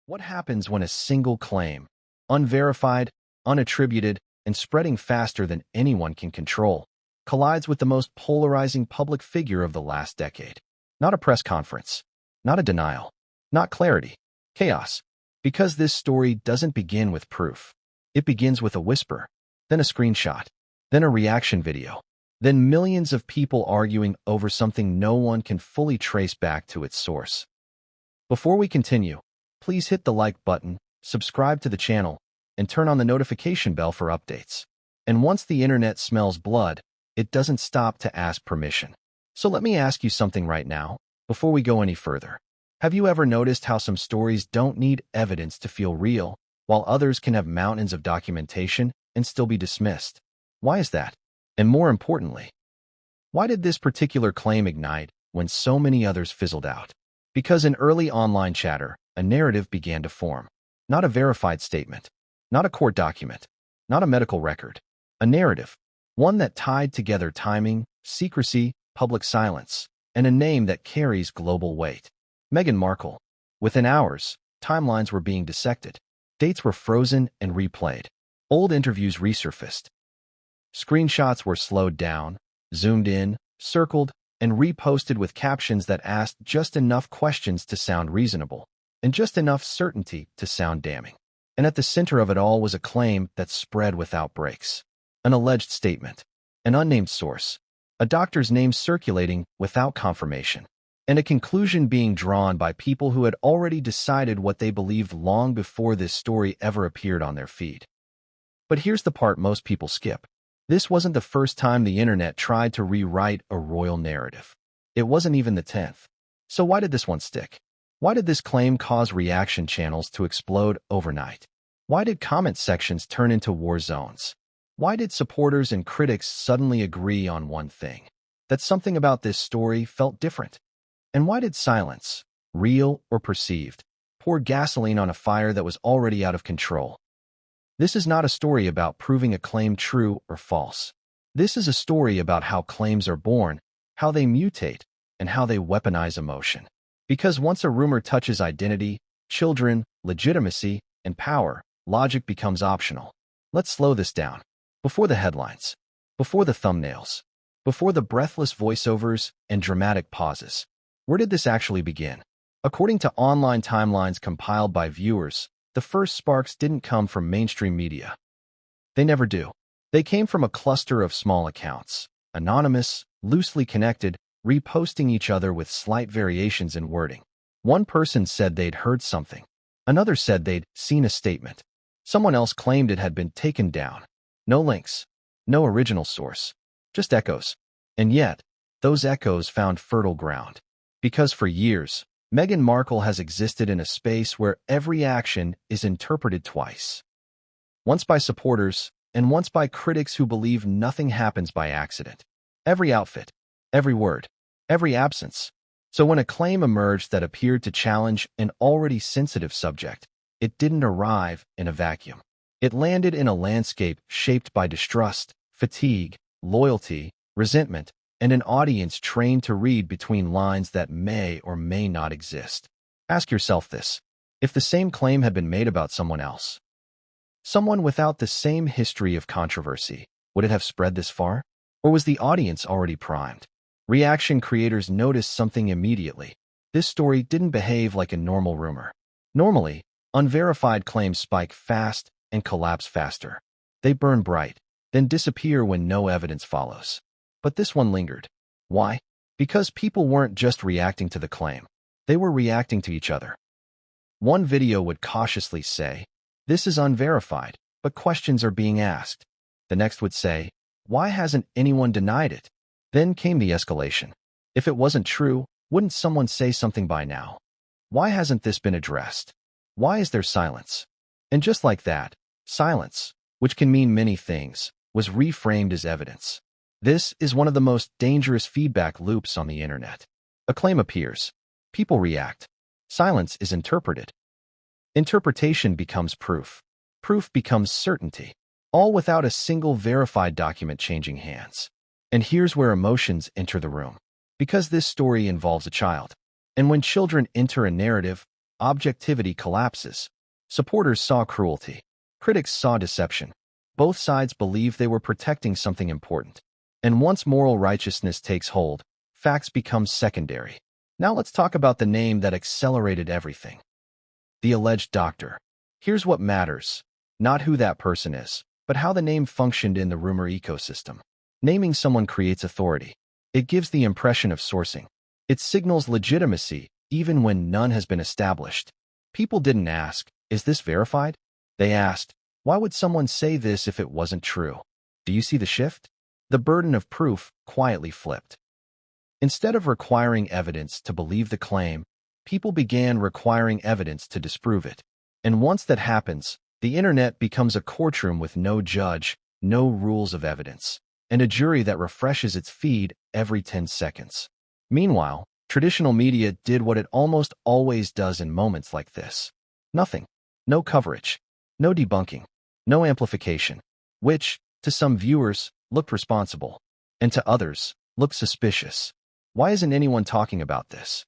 What happens when a single claim, unverified, unattributed, and spreading faster than anyone can control, collides with the most polarizing public figure of the last decade? Not a press conference, not a denial, not clarity, chaos. Because this story doesn't begin with proof. It begins with a whisper, then a screenshot, then a reaction video, then millions of people arguing over something no one can fully trace back to its source. Before we continue, please hit the like button, subscribe to the channel, and turn on the notification bell for updates. And once the internet smells blood, it doesn't stop to ask permission. So let me ask you something right now, before we go any further. Have you ever noticed how some stories don't need evidence to feel real, while others can have mountains of documentation and still be dismissed? Why is that? And more importantly, why did this particular claim ignite when so many others fizzled out? Because in early online chatter, a narrative began to form. Not a verified statement, not a court document, not a medical record. A narrative, one that tied together timing, secrecy, public silence, and a name that carries global weight. Meghan Markle. Within hours, timelines were being dissected. Dates were frozen and replayed. Old interviews resurfaced. Screenshots were slowed down, zoomed in, circled, and reposted with captions that asked just enough questions to sound reasonable, and just enough certainty to sound damning. And at the center of it all was a claim that spread without breaks. An alleged statement, an unnamed source, a doctor's name circulating without confirmation, and a conclusion being drawn by people who had already decided what they believed long before this story ever appeared on their feed. But here's the part most people skip. This wasn't the first time the internet tried to rewrite a royal narrative. It wasn't even the 10th. So why did this one stick? Why did this claim cause reaction channels to explode overnight? Why did comment sections turn into war zones? Why did supporters and critics suddenly agree on one thing? That something about this story felt different. And why did silence, real or perceived, pour gasoline on a fire that was already out of control? This is not a story about proving a claim true or false. This is a story about how claims are born, how they mutate, and how they weaponize emotion. Because once a rumor touches identity, children, legitimacy, and power, logic becomes optional. Let's slow this down. Before the headlines, before the thumbnails, before the breathless voiceovers and dramatic pauses, where did this actually begin? According to online timelines compiled by viewers, the first sparks didn't come from mainstream media. They never do. They came from a cluster of small accounts, anonymous, loosely connected, reposting each other with slight variations in wording. One person said they'd heard something. Another said they'd seen a statement. Someone else claimed it had been taken down. No links, no original source, just echoes. And yet, those echoes found fertile ground. Because for years, Meghan Markle has existed in a space where every action is interpreted twice. Once by supporters, and once by critics who believe nothing happens by accident. Every outfit, every word, every absence. So when a claim emerged that appeared to challenge an already sensitive subject, it didn't arrive in a vacuum. It landed in a landscape shaped by distrust, fatigue, loyalty, resentment, and an audience trained to read between lines that may or may not exist. Ask yourself this. If the same claim had been made about someone else, someone without the same history of controversy, would it have spread this far? Or was the audience already primed? Reaction creators noticed something immediately. This story didn't behave like a normal rumor. Normally, unverified claims spike fast and collapse faster. They burn bright, then disappear when no evidence follows. But this one lingered. Why? Because people weren't just reacting to the claim. They were reacting to each other. One video would cautiously say, "This is unverified, but questions are being asked." The next would say, "Why hasn't anyone denied it?" Then came the escalation. If it wasn't true, wouldn't someone say something by now? Why hasn't this been addressed? Why is there silence? And just like that, silence, which can mean many things, was reframed as evidence. This is one of the most dangerous feedback loops on the internet. A claim appears. People react. Silence is interpreted. Interpretation becomes proof. Proof becomes certainty. All without a single verified document changing hands. And here's where emotions enter the room. Because this story involves a child. And when children enter a narrative, objectivity collapses. Supporters saw cruelty. Critics saw deception. Both sides believed they were protecting something important. And once moral righteousness takes hold, facts become secondary. Now let's talk about the name that accelerated everything. The alleged doctor. Here's what matters. Not who that person is, but how the name functioned in the rumor ecosystem. Naming someone creates authority. It gives the impression of sourcing. It signals legitimacy, even when none has been established. People didn't ask, "Is this verified?" They asked, "Why would someone say this if it wasn't true?" Do you see the shift? The burden of proof quietly flipped. Instead of requiring evidence to believe the claim, people began requiring evidence to disprove it. And once that happens, the internet becomes a courtroom with no judge, no rules of evidence, and a jury that refreshes its feed every 10 seconds. Meanwhile, traditional media did what it almost always does in moments like this. Nothing. No coverage. No debunking. No amplification. Which, to some viewers, looked responsible, and to others, looked suspicious. Why isn't anyone talking about this?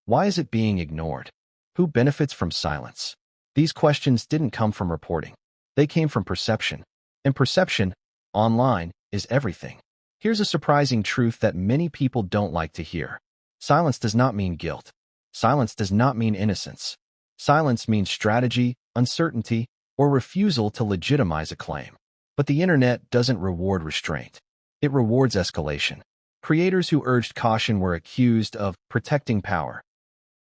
Why is it being ignored? Who benefits from silence? These questions didn't come from reporting. They came from perception. And perception, online, is everything. Here's a surprising truth that many people don't like to hear. Silence does not mean guilt. Silence does not mean innocence. Silence means strategy, uncertainty, or refusal to legitimize a claim. But the internet doesn't reward restraint. It rewards escalation. Creators who urged caution were accused of protecting power.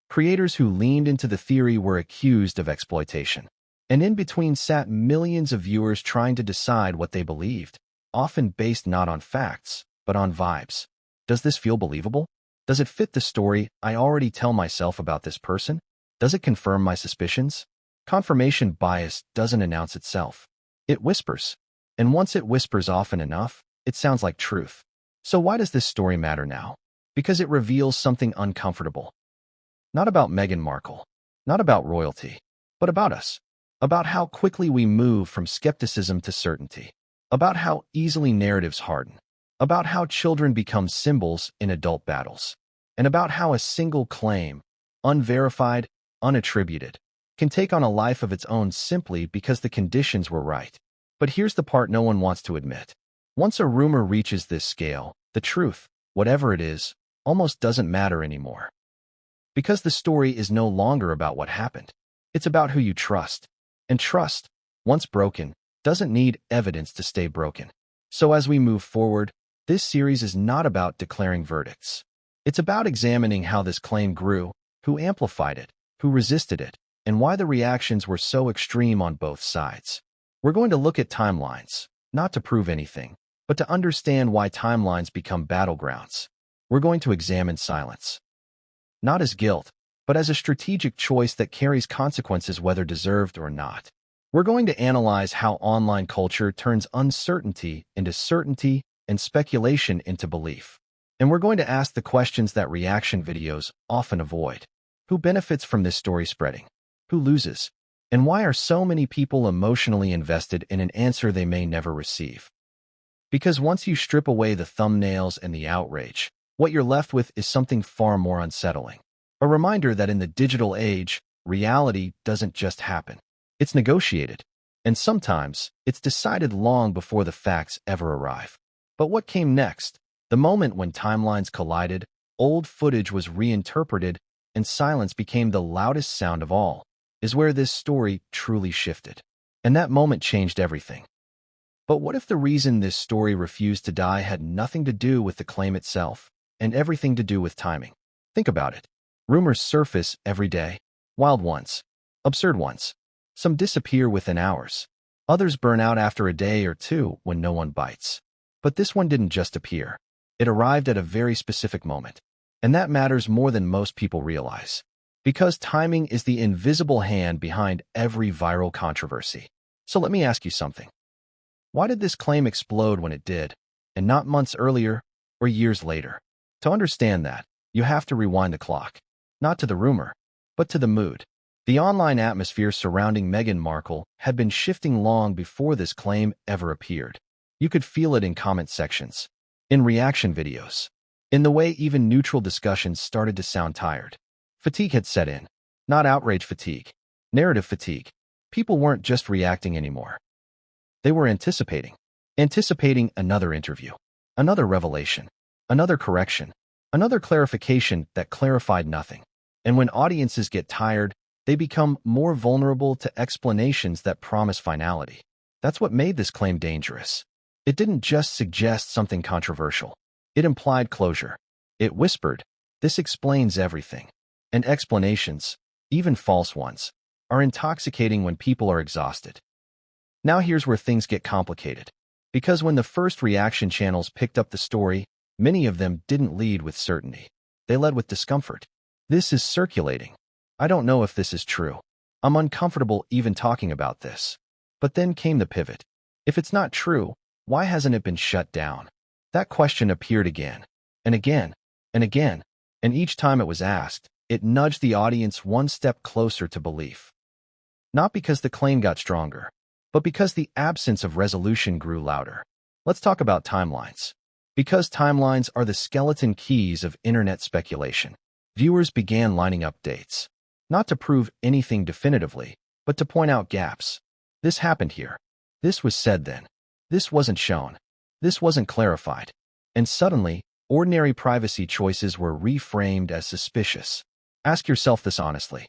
Creators who leaned into the theory were accused of exploitation. And in between sat millions of viewers trying to decide what they believed, often based not on facts, but on vibes. Does this feel believable? Does it fit the story I already tell myself about this person? Does it confirm my suspicions? Confirmation bias doesn't announce itself. It whispers. And once it whispers often enough, it sounds like truth. So why does this story matter now? Because it reveals something uncomfortable. Not about Meghan Markle, not about royalty, but about us. About how quickly we move from skepticism to certainty. About how easily narratives harden. About how children become symbols in adult battles. And about how a single claim, unverified, unattributed, can take on a life of its own simply because the conditions were right. But here's the part no one wants to admit. Once a rumor reaches this scale, the truth, whatever it is, almost doesn't matter anymore. Because the story is no longer about what happened. It's about who you trust. And trust, once broken, doesn't need evidence to stay broken. So as we move forward, this series is not about declaring verdicts. It's about examining how this claim grew, who amplified it, who resisted it, and why the reactions were so extreme on both sides. We're going to look at timelines, not to prove anything, but to understand why timelines become battlegrounds. We're going to examine silence. Not as guilt, but as a strategic choice that carries consequences whether deserved or not. We're going to analyze how online culture turns uncertainty into certainty and speculation into belief. And we're going to ask the questions that reaction videos often avoid. Who benefits from this story spreading? Who loses? And why are so many people emotionally invested in an answer they may never receive? Because once you strip away the thumbnails and the outrage, what you're left with is something far more unsettling. A reminder that in the digital age, reality doesn't just happen. It's negotiated. And sometimes, it's decided long before the facts ever arrive. But what came next? The moment when timelines collided, old footage was reinterpreted, and silence became the loudest sound of all, is where this story truly shifted. And that moment changed everything. But what if the reason this story refused to die had nothing to do with the claim itself, and everything to do with timing? Think about it. Rumors surface every day. Wild ones. Absurd ones. Some disappear within hours. Others burn out after a day or two when no one bites. But this one didn't just appear. It arrived at a very specific moment. And that matters more than most people realize. Because timing is the invisible hand behind every viral controversy. So let me ask you something. Why did this claim explode when it did, and not months earlier or years later? To understand that, you have to rewind the clock. Not to the rumor, but to the mood. The online atmosphere surrounding Meghan Markle had been shifting long before this claim ever appeared. You could feel it in comment sections, in reaction videos, in the way even neutral discussions started to sound tired. Fatigue had set in. Not outrage fatigue. Narrative fatigue. People weren't just reacting anymore. They were anticipating. Anticipating another interview, another revelation, another correction, another clarification that clarified nothing. And when audiences get tired, they become more vulnerable to explanations that promise finality. That's what made this claim dangerous. It didn't just suggest something controversial. It implied closure. It whispered, "This explains everything." And explanations, even false ones, are intoxicating when people are exhausted. Now here's where things get complicated. Because when the first reaction channels picked up the story, many of them didn't lead with certainty. They led with discomfort. "This is circulating. I don't know if this is true. I'm uncomfortable even talking about this." But then came the pivot. If it's not true, why hasn't it been shut down? That question appeared again, and again, and again, and each time it was asked, it nudged the audience one step closer to belief. Not because the claim got stronger, but because the absence of resolution grew louder. Let's talk about timelines. Because timelines are the skeleton keys of internet speculation, viewers began lining up dates. Not to prove anything definitively, but to point out gaps. This happened here. This was said then. This wasn't shown. This wasn't clarified. And suddenly, ordinary privacy choices were reframed as suspicious. Ask yourself this honestly.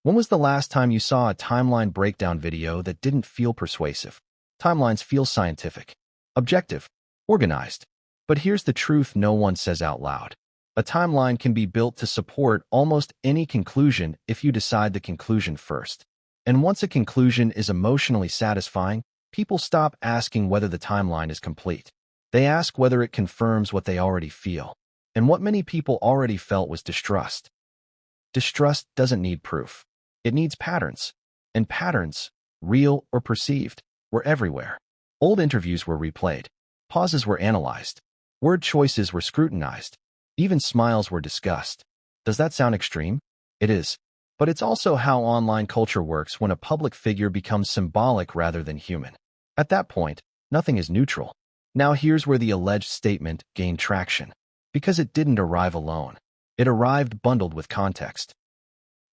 When was the last time you saw a timeline breakdown video that didn't feel persuasive? Timelines feel scientific, objective, organized. But here's the truth no one says out loud. A timeline can be built to support almost any conclusion if you decide the conclusion first. And once a conclusion is emotionally satisfying, people stop asking whether the timeline is complete. They ask whether it confirms what they already feel. And what many people already felt was distrust. Distrust doesn't need proof. It needs patterns. And patterns, real or perceived, were everywhere. Old interviews were replayed. Pauses were analyzed. Word choices were scrutinized. Even smiles were discussed. Does that sound extreme? It is. But it's also how online culture works when a public figure becomes symbolic rather than human. At that point, nothing is neutral. Now here's where the alleged statement gained traction. Because it didn't arrive alone. It arrived bundled with context.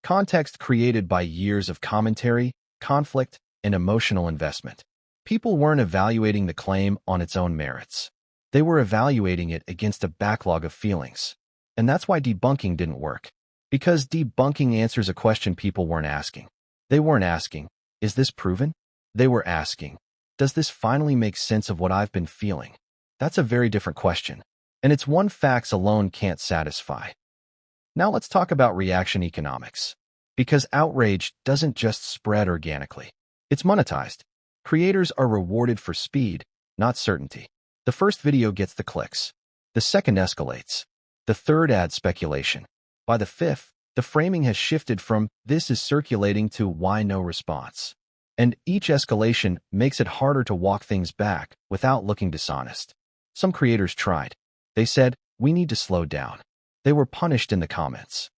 Context created by years of commentary, conflict, and emotional investment. People weren't evaluating the claim on its own merits. They were evaluating it against a backlog of feelings. And that's why debunking didn't work. Because debunking answers a question people weren't asking. They weren't asking, "Is this proven?" They were asking, "Does this finally make sense of what I've been feeling?" That's a very different question. And it's one facts alone can't satisfy. Now let's talk about reaction economics. Because outrage doesn't just spread organically. It's monetized. Creators are rewarded for speed, not certainty. The first video gets the clicks. The second escalates. The third adds speculation. By the fifth, the framing has shifted from "this is circulating" to "why no response." And each escalation makes it harder to walk things back without looking dishonest. Some creators tried. They said, "We need to slow down." They were punished in the comments.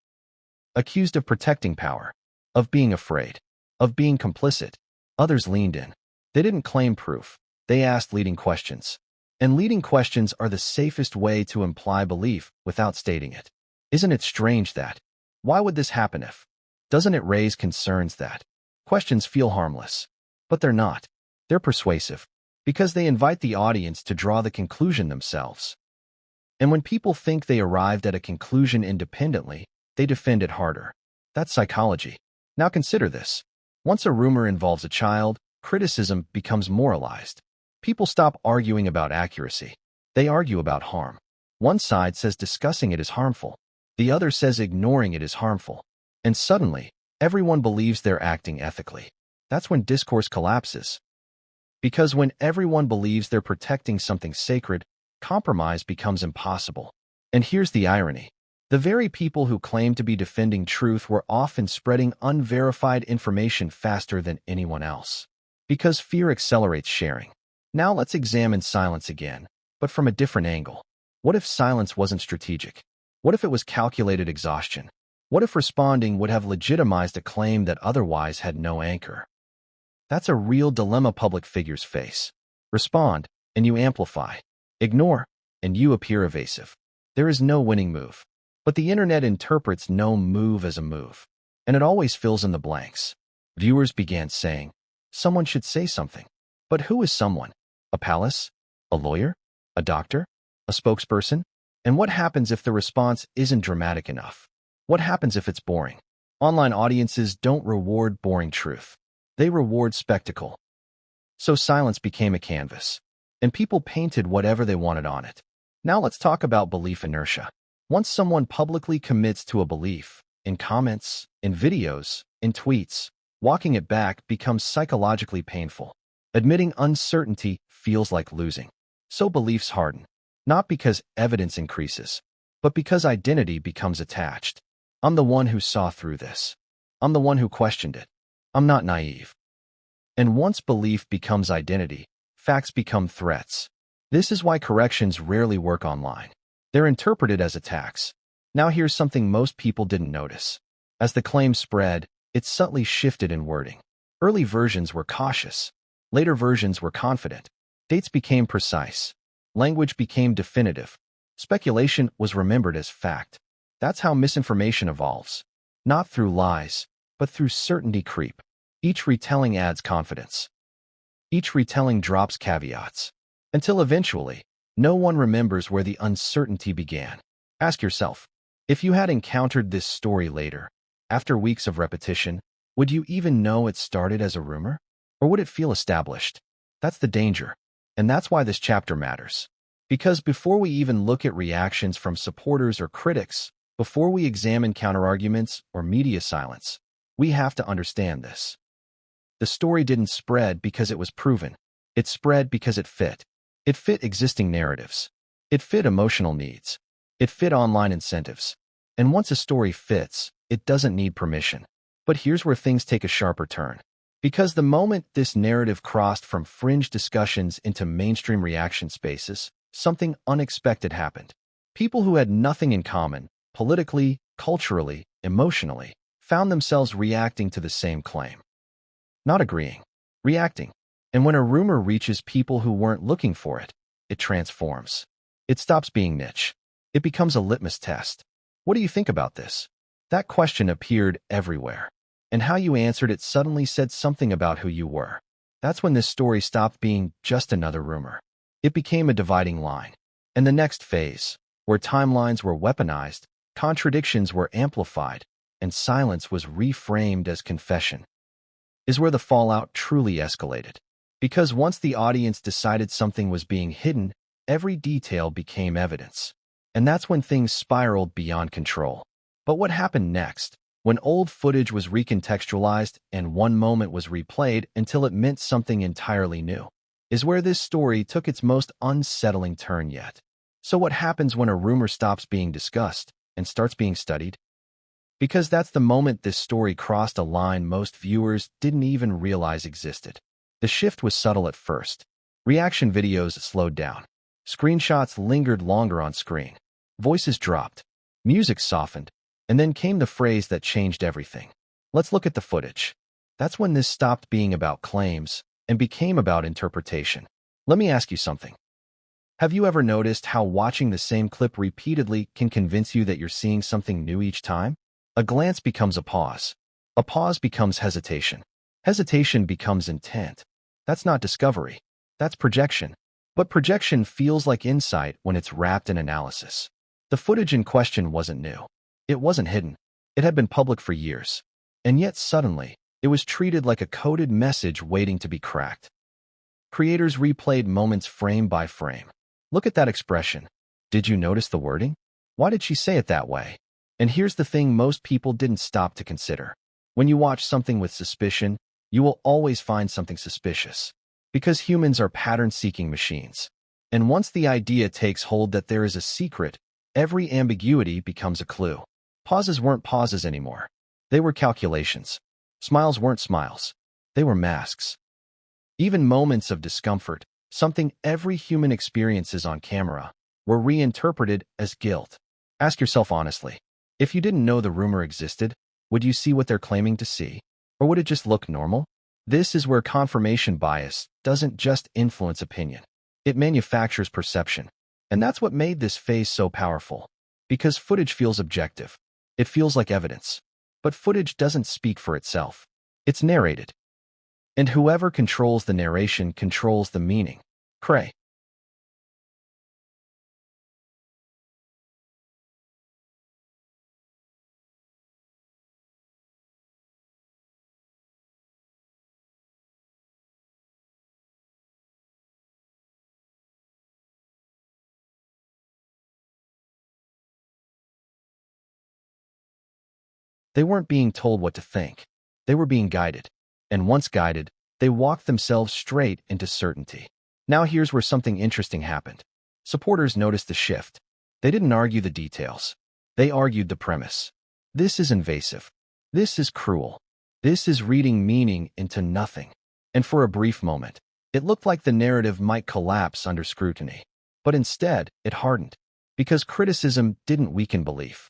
Accused of protecting power, of being afraid, of being complicit. Others leaned in. They didn't claim proof. They asked leading questions. And leading questions are the safest way to imply belief without stating it. Isn't it strange that? Why would this happen if? Doesn't it raise concerns that? Questions feel harmless. But they're not. They're persuasive. Because they invite the audience to draw the conclusion themselves. And when people think they arrived at a conclusion independently, they defend it harder. That's psychology. Now consider this. Once a rumor involves a child, criticism becomes moralized. People stop arguing about accuracy. They argue about harm. One side says discussing it is harmful. The other says ignoring it is harmful. And suddenly, everyone believes they're acting ethically. That's when discourse collapses. Because when everyone believes they're protecting something sacred, compromise becomes impossible. And here's the irony. The very people who claim to be defending truth were often spreading unverified information faster than anyone else. Because fear accelerates sharing. Now let's examine silence again, but from a different angle. What if silence wasn't strategic? What if it was calculated exhaustion? What if responding would have legitimized a claim that otherwise had no anchor? That's a real dilemma public figures face. Respond, and you amplify. Ignore, and you appear evasive. There is no winning move. But the internet interprets no move as a move. and it always fills in the blanks. Viewers began saying, someone should say something. But who is someone? A palace? A lawyer? A doctor? A spokesperson? And what happens if the response isn't dramatic enough? What happens if it's boring? Online audiences don't reward boring truth. They reward spectacle. So silence became a canvas, and people painted whatever they wanted on it. Now let's talk about belief inertia. Once someone publicly commits to a belief, in comments, in videos, in tweets, walking it back becomes psychologically painful. Admitting uncertainty feels like losing. So beliefs harden, not because evidence increases, but because identity becomes attached. I'm the one who saw through this. I'm the one who questioned it. I'm not naive. And once belief becomes identity, facts become threats. This is why corrections rarely work online. They're interpreted as attacks. Now here's something most people didn't notice. As the claim spread, it subtly shifted in wording. Early versions were cautious. Later versions were confident. Dates became precise. Language became definitive. Speculation was remembered as fact. That's how misinformation evolves. Not through lies, but through certainty creep. Each retelling adds confidence. Each retelling drops caveats. Until eventually, no one remembers where the uncertainty began. Ask yourself, if you had encountered this story later, after weeks of repetition, would you even know it started as a rumor? Or would it feel established? That's the danger. And that's why this chapter matters. Because before we even look at reactions from supporters or critics, before we examine counterarguments or media silence, we have to understand this. The story didn't spread because it was proven. It spread because it fit. It fit existing narratives. It fit emotional needs. It fit online incentives. And once a story fits, it doesn't need permission. But here's where things take a sharper turn. Because the moment this narrative crossed from fringe discussions into mainstream reaction spaces, something unexpected happened. People who had nothing in common, politically, culturally, emotionally, found themselves reacting to the same claim. Not agreeing, reacting. And when a rumor reaches people who weren't looking for it, it transforms. It stops being niche. It becomes a litmus test. What do you think about this? That question appeared everywhere. And how you answered it suddenly said something about who you were. That's when this story stopped being just another rumor. It became a dividing line. And the next phase, where timelines were weaponized, contradictions were amplified, and silence was reframed as confession, is where the fallout truly escalated. Because once the audience decided something was being hidden, every detail became evidence. And that's when things spiraled beyond control. But what happened next? When old footage was recontextualized and one moment was replayed until it meant something entirely new, is where this story took its most unsettling turn yet. So what happens when a rumor stops being discussed and starts being studied? Because that's the moment this story crossed a line most viewers didn't even realize existed. The shift was subtle at first. Reaction videos slowed down. Screenshots lingered longer on screen. Voices dropped. Music softened. And then came the phrase that changed everything. Let's look at the footage. That's when this stopped being about claims and became about interpretation. Let me ask you something. Have you ever noticed how watching the same clip repeatedly can convince you that you're seeing something new each time? A glance becomes a pause. A pause becomes hesitation. Hesitation becomes intent. That's not discovery. That's projection. But projection feels like insight when it's wrapped in analysis. The footage in question wasn't new. It wasn't hidden. It had been public for years. And yet suddenly, it was treated like a coded message waiting to be cracked. Creators replayed moments frame by frame. Look at that expression. Did you notice the wording? Why did she say it that way? And here's the thing most people didn't stop to consider. When you watch something with suspicion, you will always find something suspicious. Because humans are pattern-seeking machines. And once the idea takes hold that there is a secret, every ambiguity becomes a clue. Pauses weren't pauses anymore. They were calculations. Smiles weren't smiles. They were masks. Even moments of discomfort, something every human experiences on camera, were reinterpreted as guilt. Ask yourself honestly, if you didn't know the rumor existed, would you see what they're claiming to see? Or would it just look normal? This is where confirmation bias doesn't just influence opinion. It manufactures perception. And that's what made this phase so powerful. Because footage feels objective. It feels like evidence. But footage doesn't speak for itself. It's narrated. And whoever controls the narration controls the meaning. Cray. They weren't being told what to think. They were being guided. And once guided, they walked themselves straight into certainty. Now here's where something interesting happened. Supporters noticed the shift. They didn't argue the details. They argued the premise. This is invasive. This is cruel. This is reading meaning into nothing. And for a brief moment, it looked like the narrative might collapse under scrutiny. But instead, it hardened. Because criticism didn't weaken belief.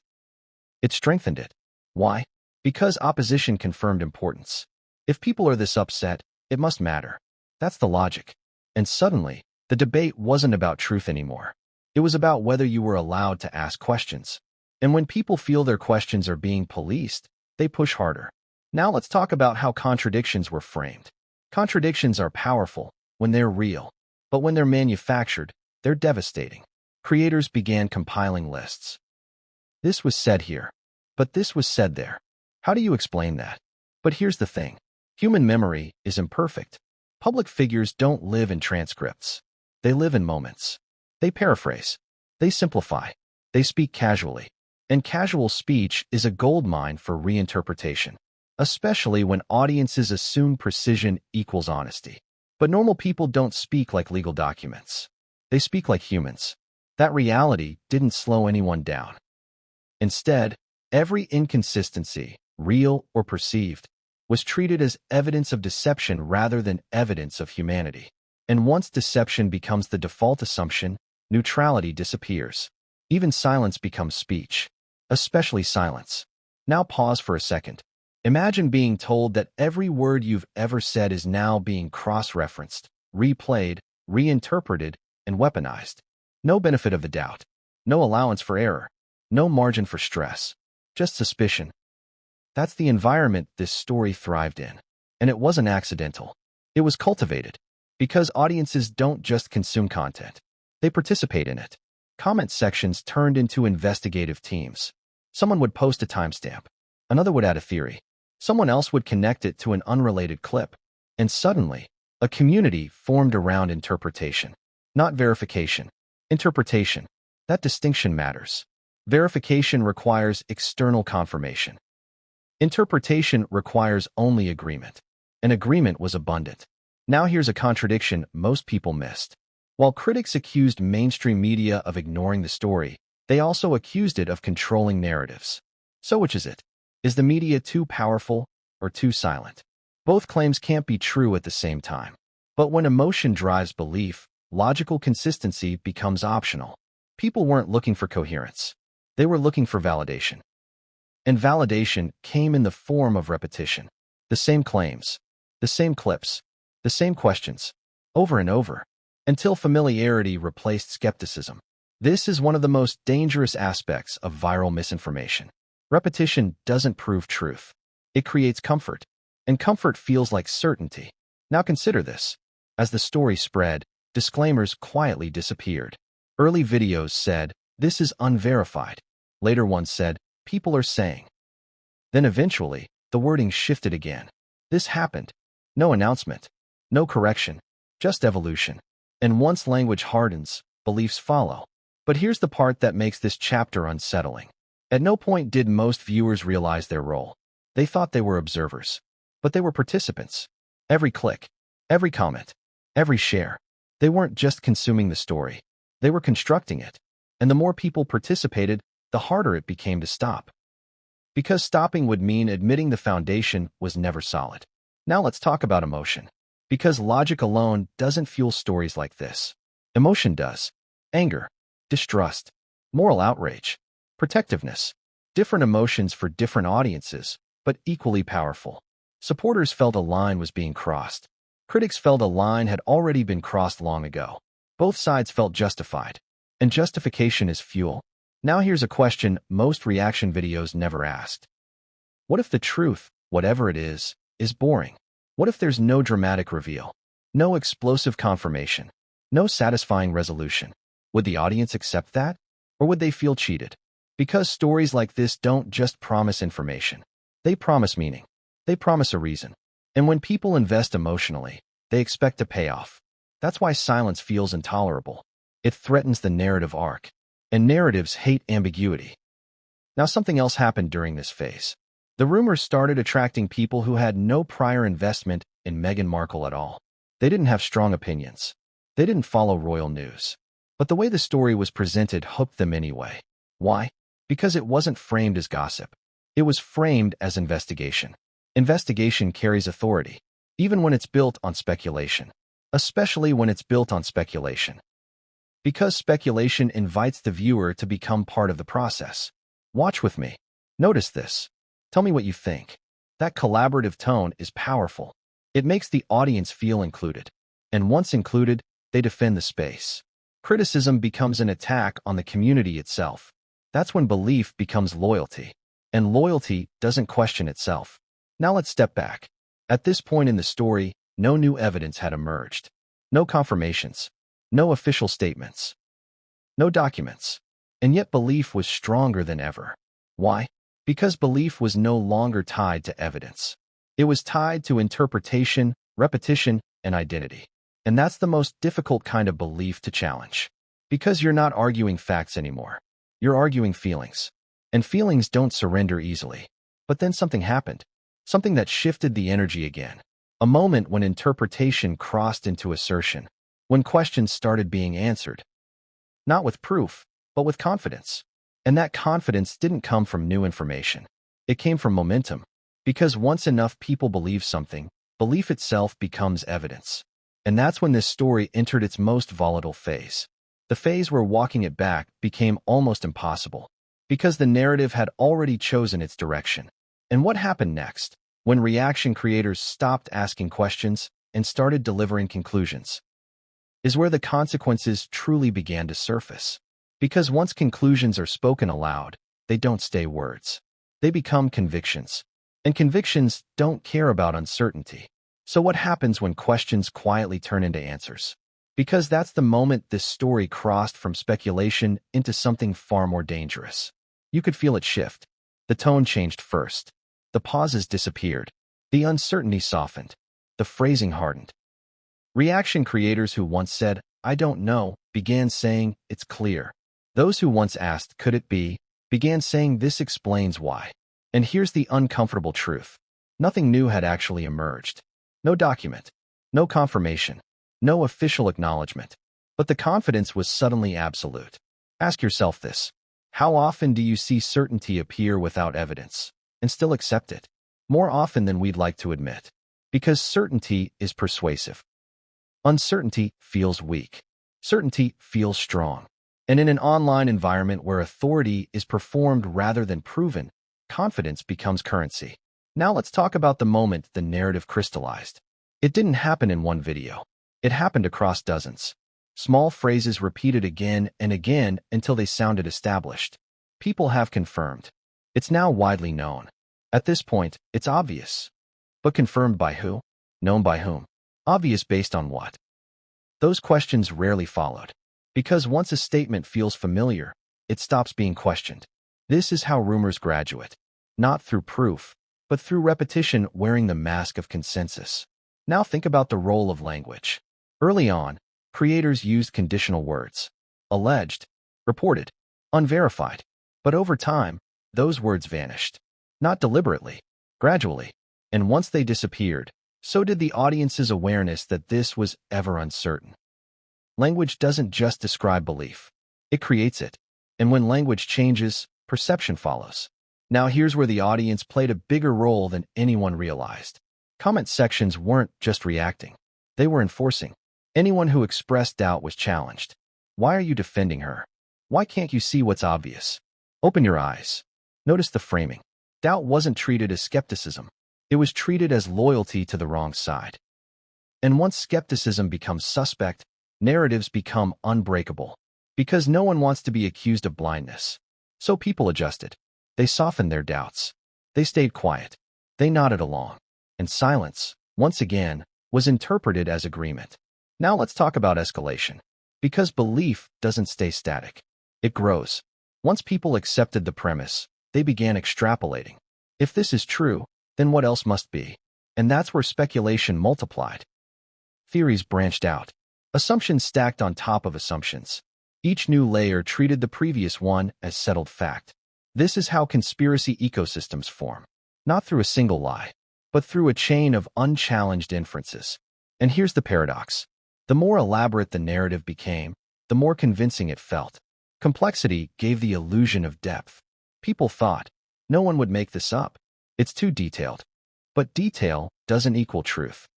It strengthened it. Why? Because opposition confirmed importance. If people are this upset, it must matter. That's the logic. And suddenly, the debate wasn't about truth anymore. It was about whether you were allowed to ask questions. And when people feel their questions are being policed, they push harder. Now let's talk about how contradictions were framed. Contradictions are powerful when they're real, but when they're manufactured, they're devastating. Creators began compiling lists. This was said here, but this was said there. How do you explain that? But here's the thing. Human memory is imperfect. Public figures don't live in transcripts. They live in moments. They paraphrase. They simplify. They speak casually. And casual speech is a goldmine for reinterpretation, especially when audiences assume precision equals honesty. But normal people don't speak like legal documents. They speak like humans. That reality didn't slow anyone down. Instead, every inconsistency, real or perceived, was treated as evidence of deception rather than evidence of humanity. And once deception becomes the default assumption, neutrality disappears. Even silence becomes speech, especially silence. Now pause for a second. Imagine being told that every word you've ever said is now being cross-referenced, replayed, reinterpreted, and weaponized. No benefit of the doubt. No allowance for error. No margin for stress. Just suspicion. That's the environment this story thrived in. And it wasn't accidental. It was cultivated. Because audiences don't just consume content. They participate in it. Comment sections turned into investigative teams. Someone would post a timestamp. Another would add a theory. Someone else would connect it to an unrelated clip. And suddenly, a community formed around interpretation. Not verification. Interpretation. That distinction matters. Verification requires external confirmation. Interpretation requires only agreement. And agreement was abundant. Now here's a contradiction most people missed. While critics accused mainstream media of ignoring the story, they also accused it of controlling narratives. So which is it? Is the media too powerful or too silent? Both claims can't be true at the same time. But when emotion drives belief, logical consistency becomes optional. People weren't looking for coherence. They were looking for validation. And validation came in the form of repetition. The same claims, the same clips, the same questions, over and over, until familiarity replaced skepticism. This is one of the most dangerous aspects of viral misinformation. Repetition doesn't prove truth. It creates comfort, and comfort feels like certainty. Now consider this. As the story spread, disclaimers quietly disappeared. Early videos said, "This is unverified." Later ones said, "People are saying." Then eventually, the wording shifted again. This happened. No announcement. No correction. Just evolution. And once language hardens, beliefs follow. But here's the part that makes this chapter unsettling. At no point did most viewers realize their role. They thought they were observers. But they were participants. Every click, every comment, every share. They weren't just consuming the story. They were constructing it. And the more people participated, the harder it became to stop. Because stopping would mean admitting the foundation was never solid. Now let's talk about emotion. Because logic alone doesn't fuel stories like this. Emotion does. Anger, distrust, moral outrage, protectiveness. Different emotions for different audiences, but equally powerful. Supporters felt a line was being crossed. Critics felt a line had already been crossed long ago. Both sides felt justified. And justification is fuel. Now here's a question most reaction videos never asked. What if the truth, whatever it is boring? What if there's no dramatic reveal, no explosive confirmation, no satisfying resolution? Would the audience accept that? Or would they feel cheated? Because stories like this don't just promise information. They promise meaning. They promise a reason. And when people invest emotionally, they expect a payoff. That's why silence feels intolerable. It threatens the narrative arc. And narratives hate ambiguity. Now, something else happened during this phase. The rumors started attracting people who had no prior investment in Meghan Markle at all. They didn't have strong opinions. They didn't follow royal news. But the way the story was presented hooked them anyway. Why? Because it wasn't framed as gossip. It was framed as investigation. Investigation carries authority, even when it's built on speculation. Especially when it's built on speculation. Because speculation invites the viewer to become part of the process. Watch with me. Notice this. Tell me what you think. That collaborative tone is powerful. It makes the audience feel included. And once included, they defend the space. Criticism becomes an attack on the community itself. That's when belief becomes loyalty. And loyalty doesn't question itself. Now let's step back. At this point in the story, no new evidence had emerged. No confirmations. No official statements. No documents. And yet belief was stronger than ever. Why? Because belief was no longer tied to evidence. It was tied to interpretation, repetition, and identity. And that's the most difficult kind of belief to challenge. Because you're not arguing facts anymore. You're arguing feelings. And feelings don't surrender easily. But then something happened. Something that shifted the energy again. A moment when interpretation crossed into assertion. When questions started being answered. Not with proof, but with confidence. And that confidence didn't come from new information. It came from momentum. Because once enough people believe something, belief itself becomes evidence. And that's when this story entered its most volatile phase. The phase where walking it back became almost impossible. Because the narrative had already chosen its direction. And what happened next? When reaction creators stopped asking questions and started delivering conclusions, is where the consequences truly began to surface. Because once conclusions are spoken aloud, they don't stay words. They become convictions. And convictions don't care about uncertainty. So what happens when questions quietly turn into answers? Because that's the moment this story crossed from speculation into something far more dangerous. You could feel it shift. The tone changed first. The pauses disappeared. The uncertainty softened. The phrasing hardened. Reaction creators who once said, "I don't know," began saying, "It's clear." Those who once asked, "Could it be?" began saying, "This explains why." And here's the uncomfortable truth. Nothing new had actually emerged. No document. No confirmation. No official acknowledgement. But the confidence was suddenly absolute. Ask yourself this. How often do you see certainty appear without evidence and still accept it? More often than we'd like to admit. Because certainty is persuasive. Uncertainty feels weak. Certainty feels strong. And in an online environment where authority is performed rather than proven, confidence becomes currency. Now let's talk about the moment the narrative crystallized. It didn't happen in one video. It happened across dozens. Small phrases repeated again and again until they sounded established. People have confirmed. It's now widely known. At this point, it's obvious. But confirmed by who? Known by whom? Obvious based on what? Those questions rarely followed. Because once a statement feels familiar, it stops being questioned. This is how rumors graduate. Not through proof, but through repetition wearing the mask of consensus. Now think about the role of language. Early on, creators used conditional words. Alleged, reported, unverified. But over time, those words vanished. Not deliberately, gradually. And once they disappeared, so did the audience's awareness that this was ever uncertain. Language doesn't just describe belief. It creates it. And when language changes, perception follows. Now here's where the audience played a bigger role than anyone realized. Comment sections weren't just reacting. They were enforcing. Anyone who expressed doubt was challenged. Why are you defending her? Why can't you see what's obvious? Open your eyes. Notice the framing. Doubt wasn't treated as skepticism. It was treated as loyalty to the wrong side. And once skepticism becomes suspect, narratives become unbreakable. Because no one wants to be accused of blindness. So people adjusted. They softened their doubts. They stayed quiet. They nodded along. And silence, once again, was interpreted as agreement. Now let's talk about escalation. Because belief doesn't stay static. It grows. Once people accepted the premise, they began extrapolating. If this is true, then what else must be? And that's where speculation multiplied. Theories branched out. Assumptions stacked on top of assumptions. Each new layer treated the previous one as settled fact. This is how conspiracy ecosystems form. Not through a single lie, but through a chain of unchallenged inferences. And here's the paradox. The more elaborate the narrative became, the more convincing it felt. Complexity gave the illusion of depth. People thought, no one would make this up. It's too detailed. But detail doesn't equal truth.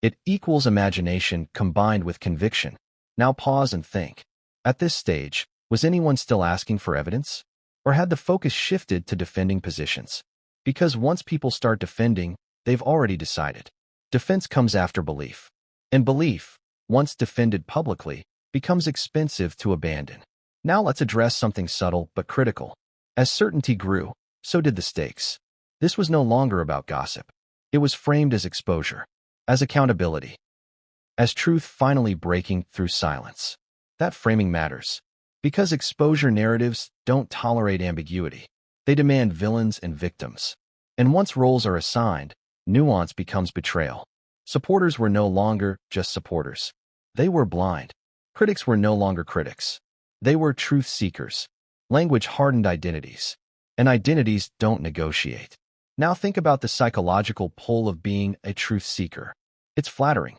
It equals imagination combined with conviction. Now pause and think. At this stage, was anyone still asking for evidence? Or had the focus shifted to defending positions? Because once people start defending, they've already decided. Defense comes after belief. And belief, once defended publicly, becomes expensive to abandon. Now let's address something subtle but critical. As certainty grew, so did the stakes. This was no longer about gossip. It was framed as exposure, as accountability, as truth finally breaking through silence. That framing matters, because exposure narratives don't tolerate ambiguity. They demand villains and victims. And once roles are assigned, nuance becomes betrayal. Supporters were no longer just supporters. They were blind. Critics were no longer critics. They were truth seekers. Language hardened identities. And identities don't negotiate. Now think about the psychological pull of being a truth seeker. It's flattering.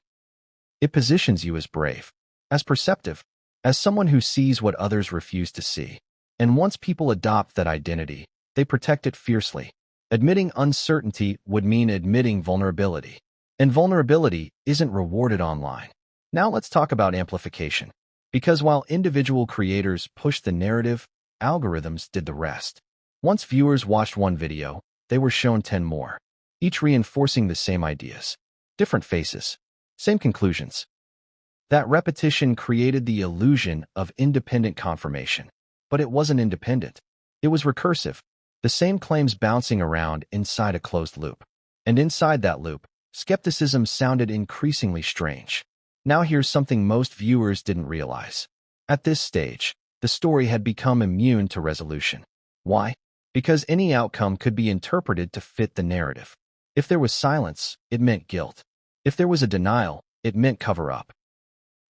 It positions you as brave, as perceptive, as someone who sees what others refuse to see. And once people adopt that identity, they protect it fiercely. Admitting uncertainty would mean admitting vulnerability. And vulnerability isn't rewarded online. Now let's talk about amplification. Because while individual creators pushed the narrative, algorithms did the rest. Once viewers watched one video, they were shown 10 more, each reinforcing the same ideas. Different faces, same conclusions. That repetition created the illusion of independent confirmation. But it wasn't independent. It was recursive. The same claims bouncing around inside a closed loop. And inside that loop, skepticism sounded increasingly strange. Now here's something most viewers didn't realize. At this stage, the story had become immune to resolution. Why? Because any outcome could be interpreted to fit the narrative. If there was silence, it meant guilt. If there was a denial, it meant cover-up.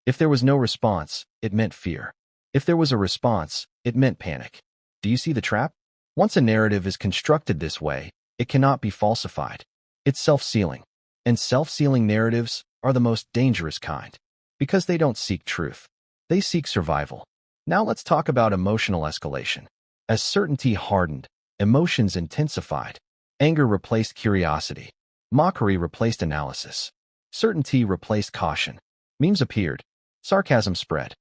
If there was no response, it meant fear. If there was a response, it meant panic. Do you see the trap? Once a narrative is constructed this way, it cannot be falsified. It's self-sealing. And self-sealing narratives are the most dangerous kind, because they don't seek truth. They seek survival. Now let's talk about emotional escalation. As certainty hardened, emotions intensified. Anger replaced curiosity. Mockery replaced analysis. Certainty replaced caution. Memes appeared. Sarcasm spread.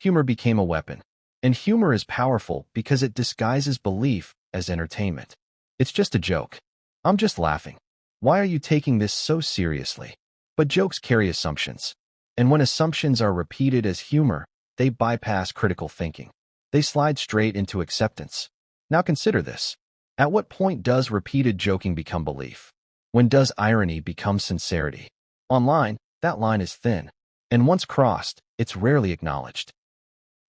Humor became a weapon. And humor is powerful because it disguises belief as entertainment. It's just a joke. I'm just laughing. Why are you taking this so seriously? But jokes carry assumptions. And when assumptions are repeated as humor, they bypass critical thinking. They slide straight into acceptance. Now consider this. At what point does repeated joking become belief? When does irony become sincerity? Online, that line is thin. And once crossed, it's rarely acknowledged.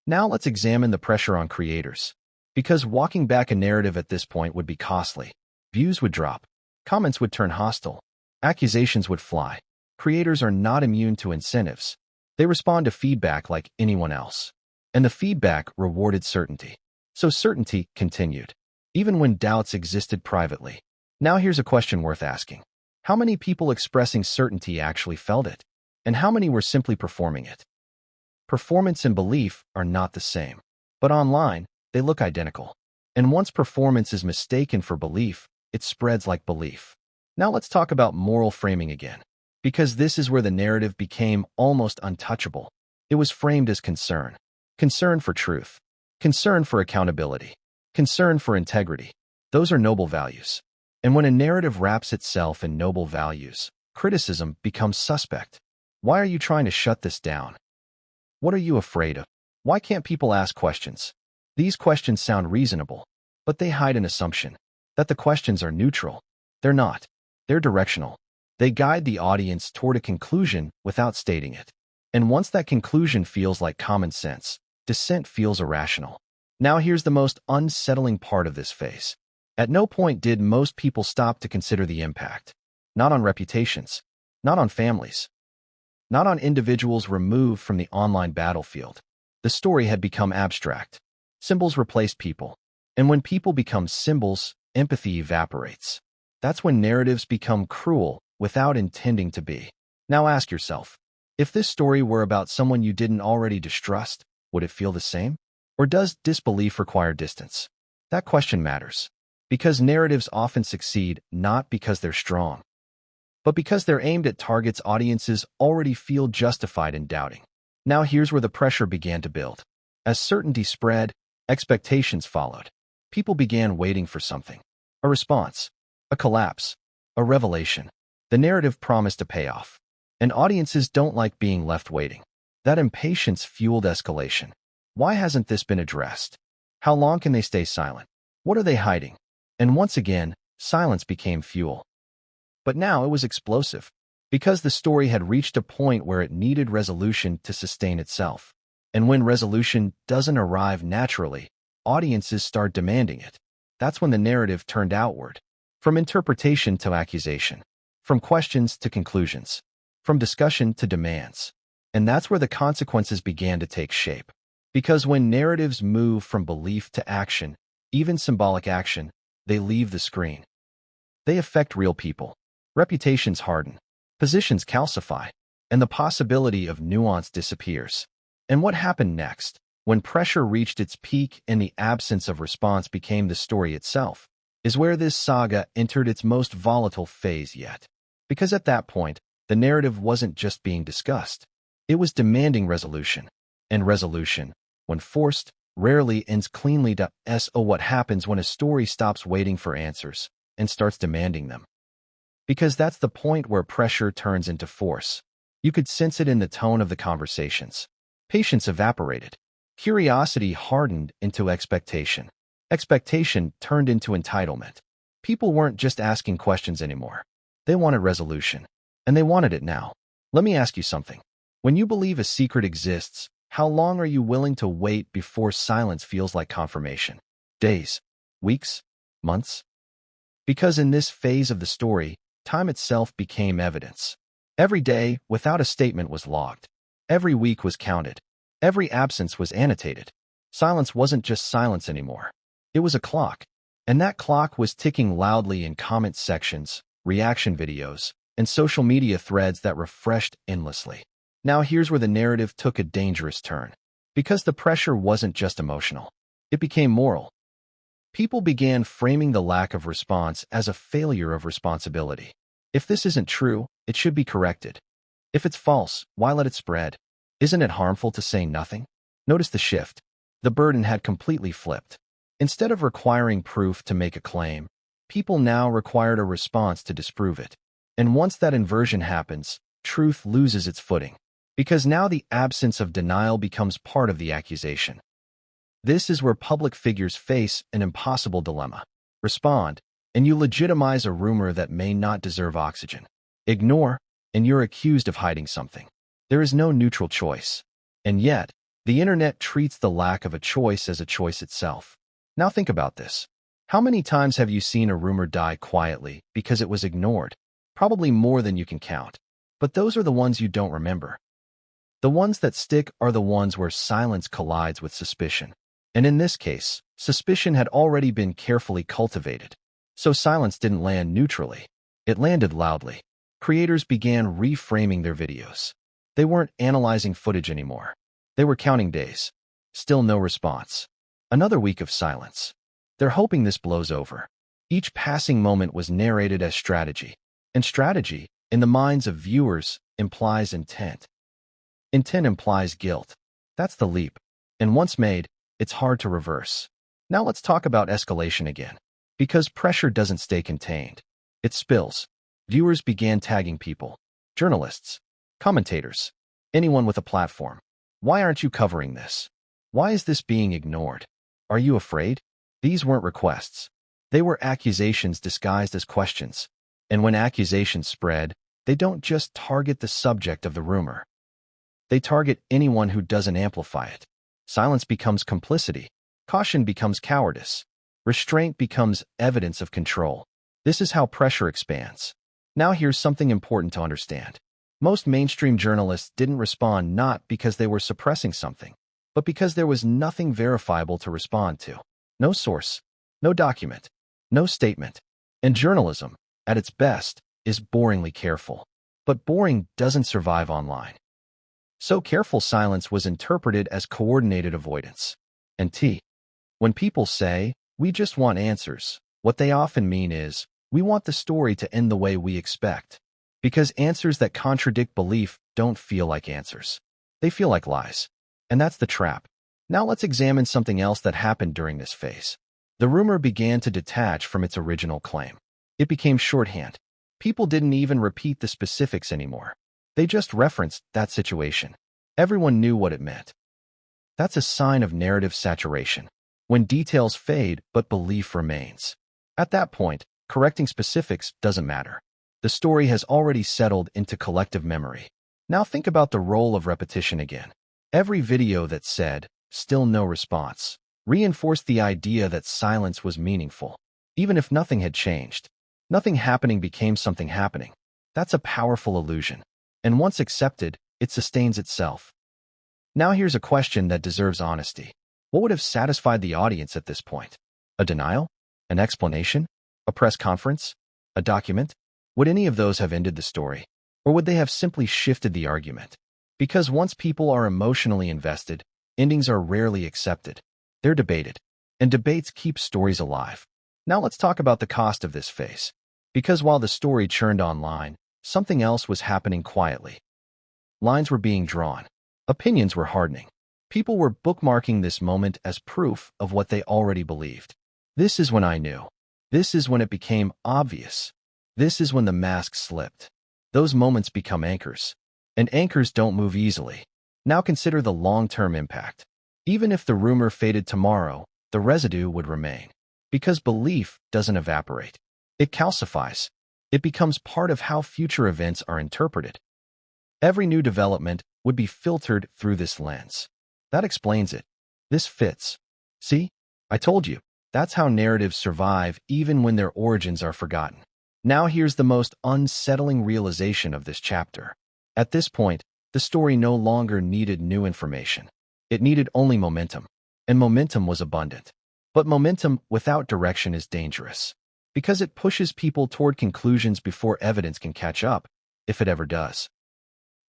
Now let's examine the pressure on creators. Because walking back a narrative at this point would be costly. Views would drop. Comments would turn hostile. Accusations would fly. Creators are not immune to incentives. They respond to feedback like anyone else. And the feedback rewarded certainty. So certainty continued, even when doubts existed privately. Now here's a question worth asking. How many people expressing certainty actually felt it? And how many were simply performing it? Performance and belief are not the same. But online, they look identical. And once performance is mistaken for belief, it spreads like belief. Now let's talk about moral framing again. Because this is where the narrative became almost untouchable. It was framed as concern. Concern for truth. Concern for accountability. Concern for integrity. Those are noble values. And when a narrative wraps itself in noble values, criticism becomes suspect. Why are you trying to shut this down? What are you afraid of? Why can't people ask questions? These questions sound reasonable, but they hide an assumption. that the questions are neutral. They're not. They're directional. They guide the audience toward a conclusion without stating it. And once that conclusion feels like common sense, dissent feels irrational. Now here's the most unsettling part of this phase. At no point did most people stop to consider the impact. Not on reputations, not on families, not on individuals removed from the online battlefield. The story had become abstract. Symbols replaced people. And when people become symbols, empathy evaporates. That's when narratives become cruel without intending to be. Now ask yourself, if this story were about someone you didn't already distrust, would it feel the same? Or does disbelief require distance? That question matters. Because narratives often succeed not because they're strong, but because they're aimed at targets audiences already feel justified in doubting. Now here's where the pressure began to build. As certainty spread, expectations followed. People began waiting for something. A response, a collapse, a revelation. The narrative promised a payoff. And audiences don't like being left waiting. That impatience fueled escalation. Why hasn't this been addressed? How long can they stay silent? What are they hiding? And once again, silence became fuel. But now it was explosive, because the story had reached a point where it needed resolution to sustain itself. And when resolution doesn't arrive naturally, audiences start demanding it. That's when the narrative turned outward, from interpretation to accusation, from questions to conclusions, from discussion to demands. And that's where the consequences began to take shape. Because when narratives move from belief to action, even symbolic action, they leave the screen. They affect real people. Reputations harden, positions calcify, and the possibility of nuance disappears. And what happened next, when pressure reached its peak and the absence of response became the story itself, is where this saga entered its most volatile phase yet. Because at that point, the narrative wasn't just being discussed. It was demanding resolution. And resolution, when forced, rarely ends cleanly. What happens when a story stops waiting for answers and starts demanding them? Because that's the point where pressure turns into force. You could sense it in the tone of the conversations. Patience evaporated. Curiosity hardened into expectation. Expectation turned into entitlement. People weren't just asking questions anymore. They wanted resolution. And they wanted it now. Let me ask you something. When you believe a secret exists, how long are you willing to wait before silence feels like confirmation? Days? Weeks? Months? Because in this phase of the story, time itself became evidence. Every day, without a statement, was logged. Every week was counted. Every absence was annotated. Silence wasn't just silence anymore. It was a clock. And that clock was ticking loudly in comment sections, reaction videos, and social media threads that refreshed endlessly. Now here's where the narrative took a dangerous turn. Because the pressure wasn't just emotional. It became moral. People began framing the lack of response as a failure of responsibility. If this isn't true, it should be corrected. If it's false, why let it spread? Isn't it harmful to say nothing? Notice the shift. The burden had completely flipped. Instead of requiring proof to make a claim, people now required a response to disprove it. And once that inversion happens, truth loses its footing. Because now the absence of denial becomes part of the accusation. This is where public figures face an impossible dilemma. Respond, and you legitimize a rumor that may not deserve oxygen. Ignore, and you're accused of hiding something. There is no neutral choice. And yet, the internet treats the lack of a choice as a choice itself. Now think about this. How many times have you seen a rumor die quietly because it was ignored? Probably more than you can count. But those are the ones you don't remember. The ones that stick are the ones where silence collides with suspicion. And in this case, suspicion had already been carefully cultivated. So silence didn't land neutrally. It landed loudly. Creators began reframing their videos. They weren't analyzing footage anymore. They were counting days. Still no response. Another week of silence. They're hoping this blows over. Each passing moment was narrated as strategy. And strategy, in the minds of viewers, implies intent. Intent implies guilt. That's the leap. And once made, it's hard to reverse. Now let's talk about escalation again. Because pressure doesn't stay contained. It spills. Viewers began tagging people. Journalists. Commentators. Anyone with a platform. Why aren't you covering this? Why is this being ignored? Are you afraid? These weren't requests. They were accusations disguised as questions. And when accusations spread, they don't just target the subject of the rumor. They target anyone who doesn't amplify it. Silence becomes complicity. Caution becomes cowardice. Restraint becomes evidence of control. This is how pressure expands. Now here's something important to understand. Most mainstream journalists didn't respond not because they were suppressing something, but because there was nothing verifiable to respond to. No source, no document, no statement. And journalism, at its best, is boringly careful. But boring doesn't survive online. So careful silence was interpreted as coordinated avoidance. And when people say, "We just want answers," what they often mean is, "We want the story to end the way we expect." Because answers that contradict belief don't feel like answers. They feel like lies. And that's the trap. Now let's examine something else that happened during this phase. The rumor began to detach from its original claim. It became shorthand. People didn't even repeat the specifics anymore. They just referenced that situation. Everyone knew what it meant. That's a sign of narrative saturation. When details fade, but belief remains. At that point, correcting specifics doesn't matter. The story has already settled into collective memory. Now think about the role of repetition again. Every video that said, "Still no response," reinforced the idea that silence was meaningful. Even if nothing had changed, nothing happening became something happening. That's a powerful illusion. And once accepted, it sustains itself. Now here's a question that deserves honesty. What would have satisfied the audience at this point? A denial? An explanation? A press conference? A document? Would any of those have ended the story? Or would they have simply shifted the argument? Because once people are emotionally invested, endings are rarely accepted. They're debated. And debates keep stories alive. Now let's talk about the cost of this phase. Because while the story churned online, something else was happening quietly. Lines were being drawn. Opinions were hardening. People were bookmarking this moment as proof of what they already believed. This is when I knew. This is when it became obvious. This is when the mask slipped. Those moments become anchors. And anchors don't move easily. Now consider the long-term impact. Even if the rumor faded tomorrow, the residue would remain. Because belief doesn't evaporate. It calcifies. It becomes part of how future events are interpreted. Every new development would be filtered through this lens. That explains it. This fits. See? I told you. That's how narratives survive even when their origins are forgotten. Now here's the most unsettling realization of this chapter. At this point, the story no longer needed new information. It needed only momentum. And momentum was abundant. But momentum without direction is dangerous. Because it pushes people toward conclusions before evidence can catch up, if it ever does.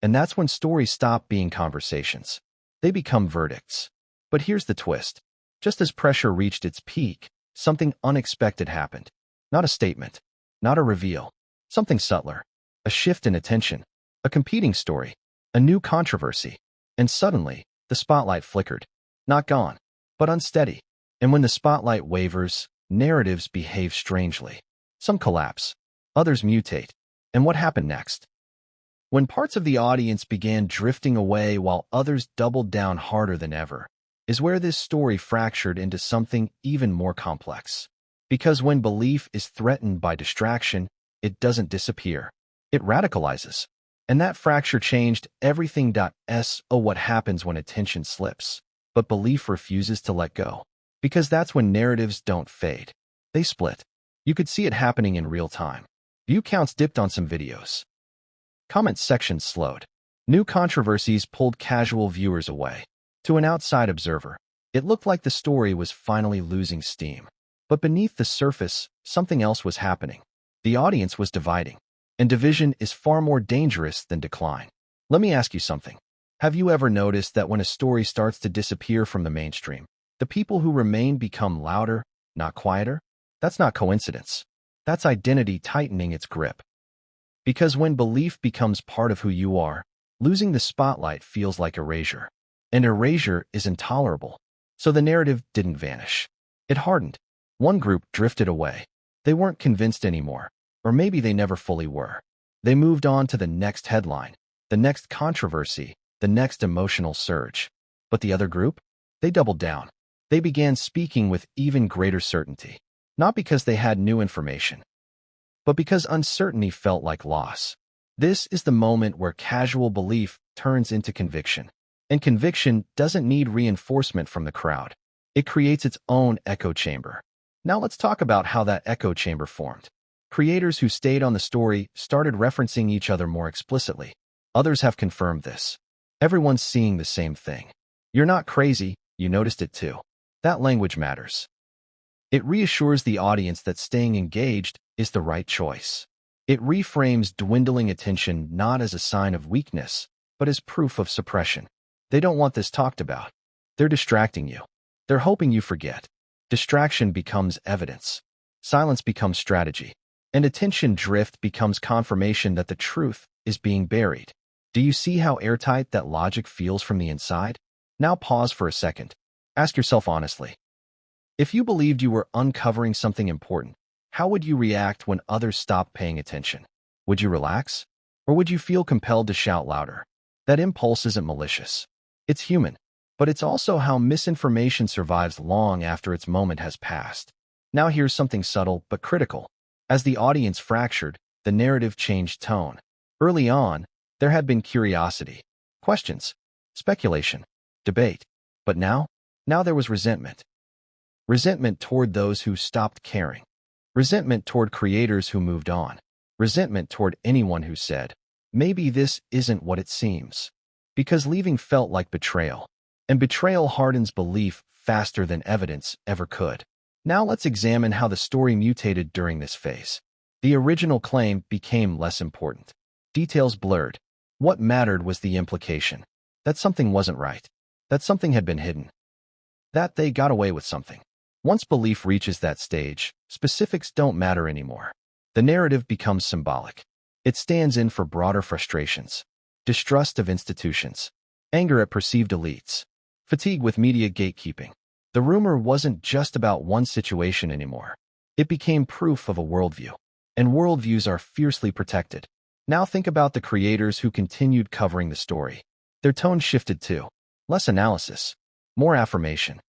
And that's when stories stop being conversations. They become verdicts. But here's the twist. Just as pressure reached its peak, something unexpected happened. Not a statement. Not a reveal. Something subtler. A shift in attention. A competing story. A new controversy. And suddenly, the spotlight flickered. Not gone, but unsteady. And when the spotlight wavers, narratives behave strangely. Some collapse. Others mutate. And what happened next? When parts of the audience began drifting away while others doubled down harder than ever, is where this story fractured into something even more complex. Because when belief is threatened by distraction, it doesn't disappear. It radicalizes. And that fracture changed everything. What happens when attention slips? But belief refuses to let go. Because that's when narratives don't fade. They split. You could see it happening in real time. View counts dipped on some videos. Comment sections slowed. New controversies pulled casual viewers away. To an outside observer, it looked like the story was finally losing steam. But beneath the surface, something else was happening. The audience was dividing. And division is far more dangerous than decline. Let me ask you something. Have you ever noticed that when a story starts to disappear from the mainstream, the people who remain become louder, not quieter? That's not coincidence. That's identity tightening its grip. Because when belief becomes part of who you are, losing the spotlight feels like erasure. And erasure is intolerable. So the narrative didn't vanish. It hardened. One group drifted away. They weren't convinced anymore. Or maybe they never fully were. They moved on to the next headline, the next controversy, the next emotional surge. But the other group? They doubled down. They began speaking with even greater certainty. not because they had new information, but because uncertainty felt like loss. This is the moment where casual belief turns into conviction. And conviction doesn't need reinforcement from the crowd. It creates its own echo chamber. Now let's talk about how that echo chamber formed. Creators who stayed on the story started referencing each other more explicitly. Others have confirmed this. Everyone's seeing the same thing. You're not crazy, you noticed it too. That language matters. It reassures the audience that staying engaged is the right choice. It reframes dwindling attention not as a sign of weakness, but as proof of suppression. They don't want this talked about. They're distracting you. They're hoping you forget. Distraction becomes evidence. Silence becomes strategy. And attention drift becomes confirmation that the truth is being buried. Do you see how airtight that logic feels from the inside? Now pause for a second. Ask yourself honestly. If you believed you were uncovering something important, how would you react when others stopped paying attention? Would you relax? Or would you feel compelled to shout louder? That impulse isn't malicious. It's human. But it's also how misinformation survives long after its moment has passed. Now here's something subtle but critical. As the audience fractured, the narrative changed tone. Early on, there had been curiosity, questions, speculation, debate. But now there was resentment. Resentment toward those who stopped caring. Resentment toward creators who moved on. Resentment toward anyone who said, maybe this isn't what it seems. Because leaving felt like betrayal. And betrayal hardens belief faster than evidence ever could. Now let's examine how the story mutated during this phase. The original claim became less important. Details blurred. What mattered was the implication. That something wasn't right. That something had been hidden. That they got away with something. Once belief reaches that stage, specifics don't matter anymore. The narrative becomes symbolic. It stands in for broader frustrations, distrust of institutions, anger at perceived elites, fatigue with media gatekeeping. The rumor wasn't just about one situation anymore. It became proof of a worldview. And worldviews are fiercely protected. Now think about the creators who continued covering the story. Their tone shifted too. Less analysis, more affirmation.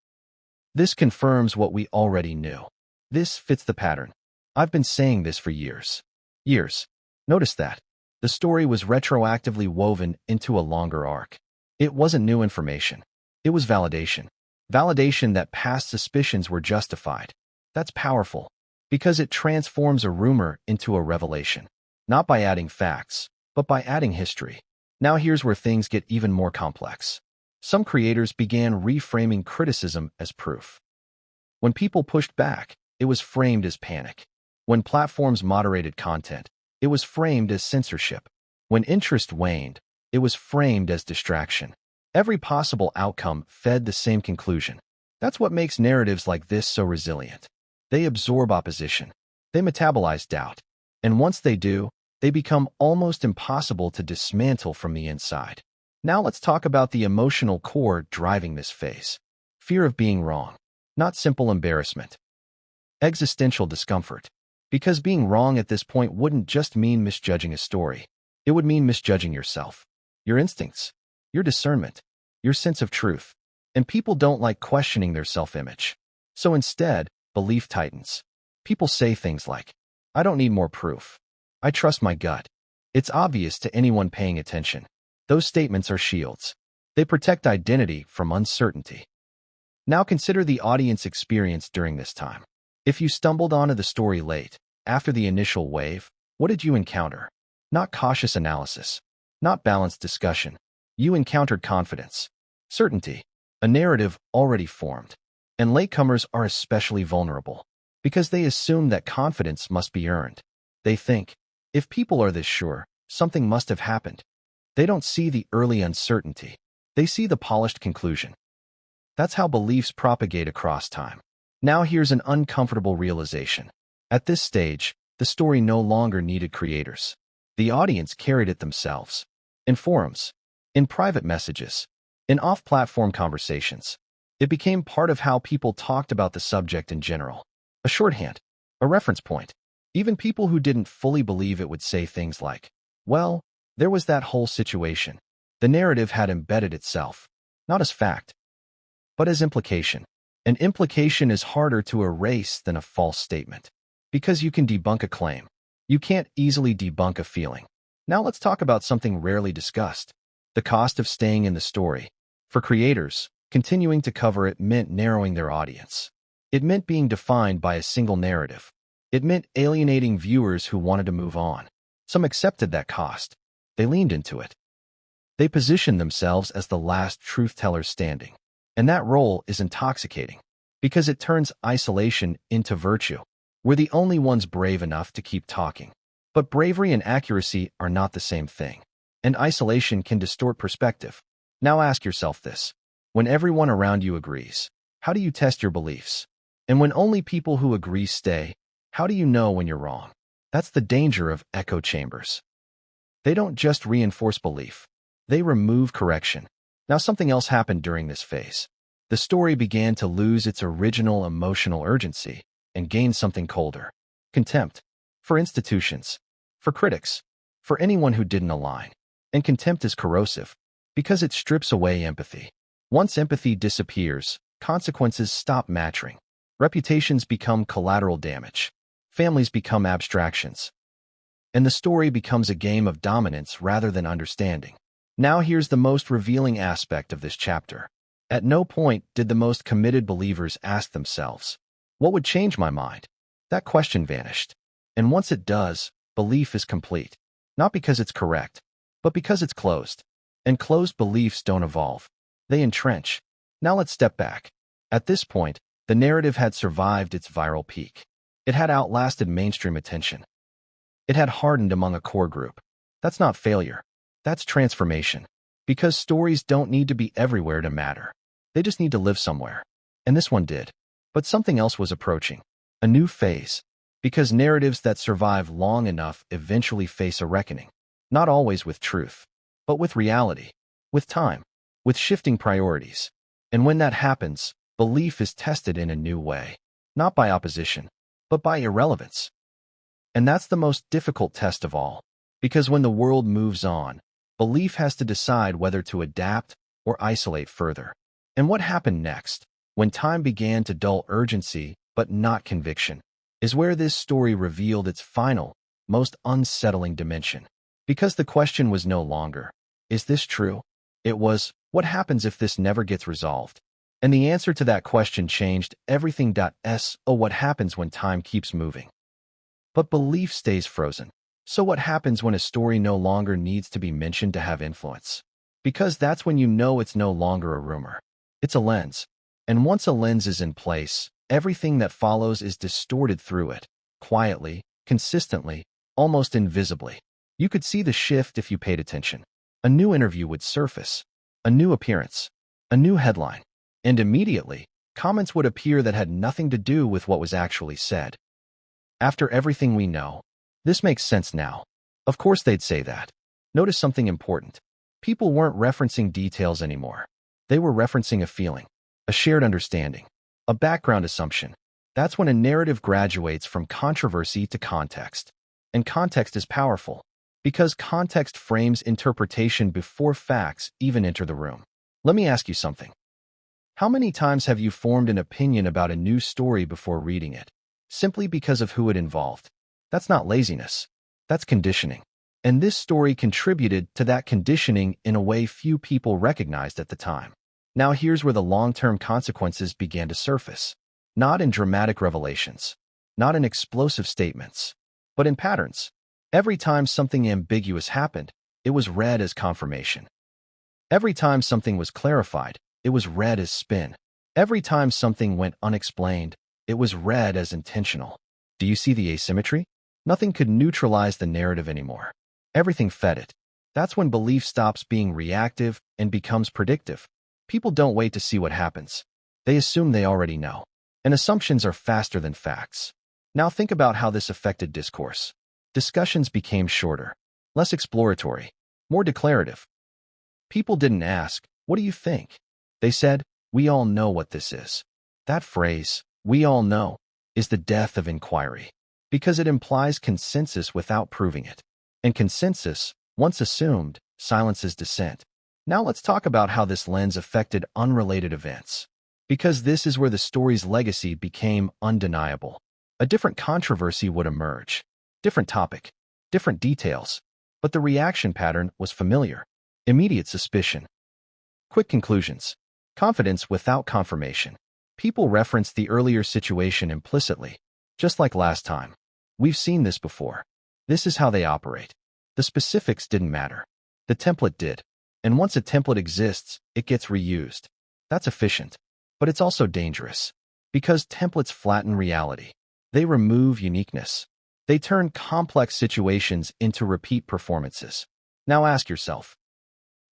This confirms what we already knew. This fits the pattern. I've been saying this for years. Years. Notice that. The story was retroactively woven into a longer arc. It wasn't new information. It was validation. Validation that past suspicions were justified. That's powerful, because it transforms a rumor into a revelation. Not by adding facts, but by adding history. Now here's where things get even more complex. Some creators began reframing criticism as proof. When people pushed back, it was framed as panic. When platforms moderated content, it was framed as censorship. When interest waned, it was framed as distraction. Every possible outcome fed the same conclusion. That's what makes narratives like this so resilient. They absorb opposition. They metabolize doubt. And once they do, they become almost impossible to dismantle from the inside. Now let's talk about the emotional core driving this phase. Fear of being wrong. Not simple embarrassment. Existential discomfort. Because being wrong at this point wouldn't just mean misjudging a story. It would mean misjudging yourself, your instincts, your discernment, your sense of truth. And people don't like questioning their self-image. So instead, belief tightens. People say things like, I don't need more proof. I trust my gut. It's obvious to anyone paying attention. Those statements are shields. They protect identity from uncertainty. Now consider the audience experience during this time. If you stumbled onto the story late, after the initial wave, what did you encounter? Not cautious analysis, not balanced discussion. You encountered confidence, certainty, a narrative already formed. And latecomers are especially vulnerable because they assume that confidence must be earned. They think, if people are this sure, something must have happened. They don't see the early uncertainty. They see the polished conclusion. That's how beliefs propagate across time. Now here's an uncomfortable realization. At this stage, the story no longer needed creators. The audience carried it themselves. In forums, in private messages, in off-platform conversations. It became part of how people talked about the subject in general. A shorthand, a reference point. Even people who didn't fully believe it would say things like, well, there was that whole situation. The narrative had embedded itself, not as fact, but as implication. An implication is harder to erase than a false statement. Because you can debunk a claim, you can't easily debunk a feeling. Now let's talk about something rarely discussed: the cost of staying in the story. For creators, continuing to cover it meant narrowing their audience. It meant being defined by a single narrative. It meant alienating viewers who wanted to move on. Some accepted that cost. They leaned into it. They positioned themselves as the last truth-tellers standing. And that role is intoxicating, because it turns isolation into virtue. We're the only ones brave enough to keep talking. But bravery and accuracy are not the same thing. And isolation can distort perspective. Now ask yourself this: when everyone around you agrees, how do you test your beliefs? And when only people who agree stay, how do you know when you're wrong? That's the danger of echo chambers. They don't just reinforce belief. They remove correction. Now something else happened during this phase. The story began to lose its original emotional urgency and gain something colder: contempt. For institutions, for critics, for anyone who didn't align. And contempt is corrosive, because it strips away empathy. Once empathy disappears, consequences stop mattering. Reputations become collateral damage. Families become abstractions. And the story becomes a game of dominance rather than understanding. Now here's the most revealing aspect of this chapter. At no point did the most committed believers ask themselves, what would change my mind? That question vanished. And once it does, belief is complete. Not because it's correct, but because it's closed. And closed beliefs don't evolve. They entrench. Now let's step back. At this point, the narrative had survived its viral peak. It had outlasted mainstream attention. It had hardened among a core group. That's not failure. That's transformation. Because stories don't need to be everywhere to matter. They just need to live somewhere. And this one did. But something else was approaching. A new phase. Because narratives that survive long enough eventually face a reckoning. Not always with truth, but with reality, with time, with shifting priorities. And when that happens, belief is tested in a new way. Not by opposition, but by irrelevance. And that's the most difficult test of all. Because when the world moves on, belief has to decide whether to adapt or isolate further. And what happened next, when time began to dull urgency but not conviction, is where this story revealed its final, most unsettling dimension. Because the question was no longer, is this true? It was, what happens if this never gets resolved? And the answer to that question changed everything. What happens when time keeps moving? But belief stays frozen. So what happens when a story no longer needs to be mentioned to have influence? Because that's when you know it's no longer a rumor. It's a lens. And once a lens is in place, everything that follows is distorted through it, quietly, consistently, almost invisibly. You could see the shift if you paid attention. A new interview would surface, a new appearance, a new headline, and immediately, comments would appear that had nothing to do with what was actually said. After everything we know, this makes sense now. Of course they'd say that. Notice something important. People weren't referencing details anymore. They were referencing a feeling, a shared understanding, a background assumption. That's when a narrative graduates from controversy to context. And context is powerful, because context frames interpretation before facts even enter the room. Let me ask you something. How many times have you formed an opinion about a new story before reading it, simply because of who it involved? That's not laziness. That's conditioning. And this story contributed to that conditioning in a way few people recognized at the time. Now here's where the long-term consequences began to surface. Not in dramatic revelations, not in explosive statements, but in patterns. Every time something ambiguous happened, it was read as confirmation. Every time something was clarified, it was read as spin. Every time something went unexplained, it was read as intentional. Do you see the asymmetry? Nothing could neutralize the narrative anymore. Everything fed it. That's when belief stops being reactive and becomes predictive. People don't wait to see what happens. They assume they already know. And assumptions are faster than facts. Now think about how this affected discourse. Discussions became shorter, less exploratory, more declarative. People didn't ask, "What do you think?" They said, "We all know what this is." That phrase, "we all know," is the death of inquiry, because it implies consensus without proving it. And consensus, once assumed, silences dissent. Now let's talk about how this lens affected unrelated events. Because this is where the story's legacy became undeniable. A different controversy would emerge. Different topic, different details, but the reaction pattern was familiar. Immediate suspicion. Quick conclusions. Confidence without confirmation. People reference the earlier situation implicitly, just like last time. We've seen this before. This is how they operate. The specifics didn't matter. The template did. And once a template exists, it gets reused. That's efficient. But it's also dangerous. Because templates flatten reality. They remove uniqueness. They turn complex situations into repeat performances. Now ask yourself,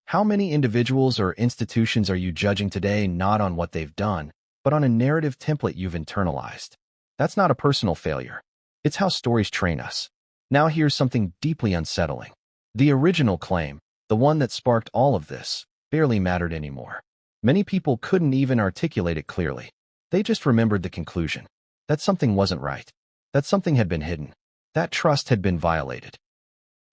how many individuals or institutions are you judging today not on what they've done, but on a narrative template you've internalized? That's not a personal failure. It's how stories train us. Now here's something deeply unsettling. The original claim, the one that sparked all of this, barely mattered anymore. Many people couldn't even articulate it clearly. They just remembered the conclusion. That something wasn't right. That something had been hidden. That trust had been violated.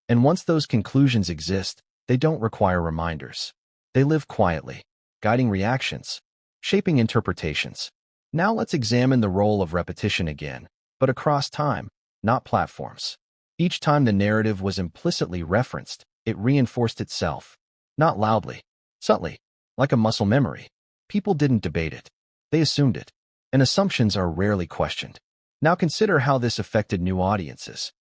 And once those conclusions exist, they don't require reminders. They live quietly, guiding reactions, shaping interpretations. Now let's examine the role of repetition again, but across time, not platforms. Each time the narrative was implicitly referenced, it reinforced itself. Not loudly, subtly, like a muscle memory. People didn't debate it. They assumed it. And assumptions are rarely questioned. Now consider how this affected new audiences.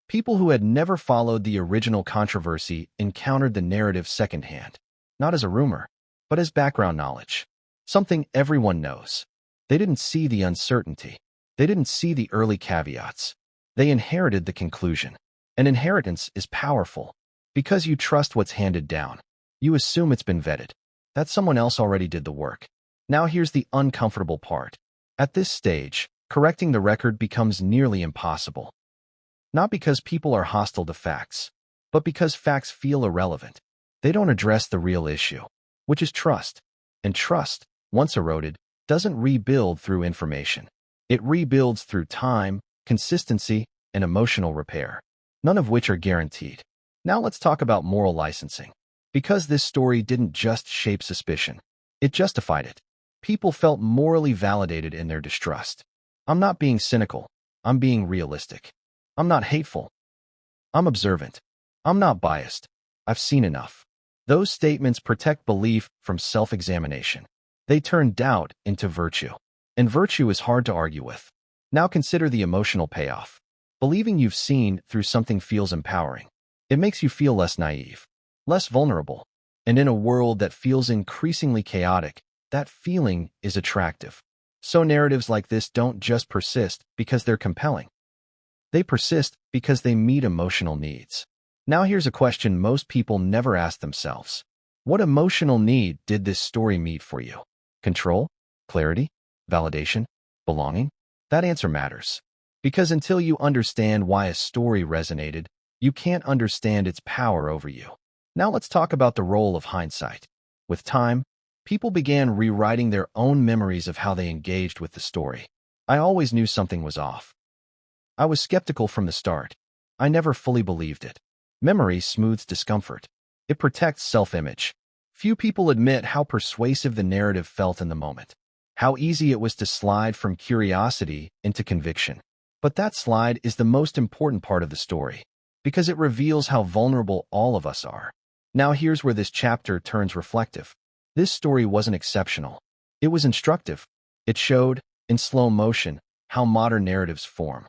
People who had never followed the original controversy encountered the narrative secondhand, not as a rumor, but as background knowledge. Something everyone knows. They didn't see the uncertainty. They didn't see the early caveats. They inherited the conclusion. An inheritance is powerful. Because you trust what's handed down, you assume it's been vetted, that someone else already did the work. Now here's the uncomfortable part. At this stage, correcting the record becomes nearly impossible. Not because people are hostile to facts, but because facts feel irrelevant. They don't address the real issue, which is trust. And trust, once eroded, doesn't rebuild through information. It rebuilds through time, consistency, and emotional repair, none of which are guaranteed. Now let's talk about moral licensing. Because this story didn't just shape suspicion, it justified it. People felt morally validated in their distrust. I'm not being cynical. I'm being realistic. I'm not hateful. I'm observant. I'm not biased. I've seen enough. Those statements protect belief from self-examination. They turn doubt into virtue. And virtue is hard to argue with. Now consider the emotional payoff. Believing you've seen through something feels empowering. It makes you feel less naive, less vulnerable. And in a world that feels increasingly chaotic, that feeling is attractive. So narratives like this don't just persist because they're compelling. They persist because they meet emotional needs. Now here's a question most people never ask themselves. What emotional need did this story meet for you? Control? Clarity? Validation? Belonging? That answer matters. Because until you understand why a story resonated, you can't understand its power over you. Now let's talk about the role of hindsight. With time, people began rewriting their own memories of how they engaged with the story. I always knew something was off. I was skeptical from the start. I never fully believed it. Memory smooths discomfort. It protects self-image. Few people admit how persuasive the narrative felt in the moment, how easy it was to slide from curiosity into conviction. But that slide is the most important part of the story, because it reveals how vulnerable all of us are. Now here's where this chapter turns reflective. This story wasn't exceptional. It was instructive. It showed, in slow motion, how modern narratives form,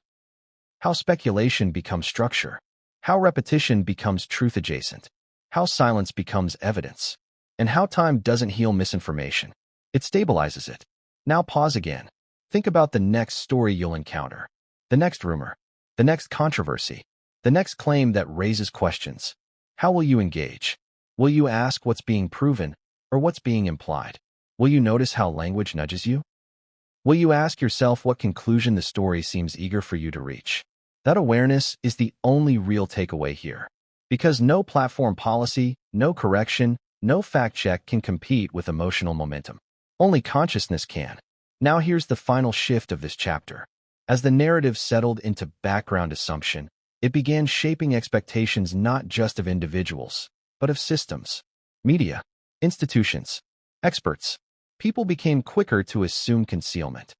how speculation becomes structure, how repetition becomes truth-adjacent, how silence becomes evidence, and how time doesn't heal misinformation. It stabilizes it. Now pause again. Think about the next story you'll encounter, the next rumor, the next controversy, the next claim that raises questions. How will you engage? Will you ask what's being proven or what's being implied? Will you notice how language nudges you? Will you ask yourself what conclusion the story seems eager for you to reach? That awareness is the only real takeaway here. Because no platform policy, no correction, no fact check can compete with emotional momentum. Only consciousness can. Now here's the final shift of this chapter. As the narrative settled into background assumption, it began shaping expectations not just of individuals, but of systems, media, institutions, experts. People became quicker to assume concealment,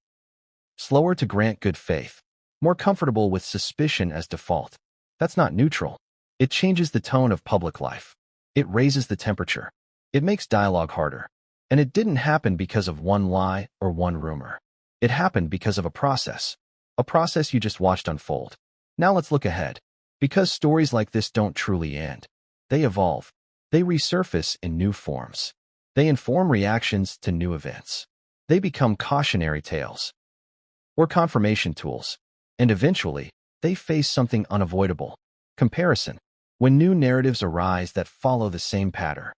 slower to grant good faith, more comfortable with suspicion as default. That's not neutral. It changes the tone of public life. It raises the temperature. It makes dialogue harder. And it didn't happen because of one lie or one rumor. It happened because of a process you just watched unfold. Now let's look ahead. Because stories like this don't truly end. They evolve. They resurface in new forms. They inform reactions to new events. They become cautionary tales or confirmation tools. And eventually, they face something unavoidable: comparison. When new narratives arise that follow the same pattern,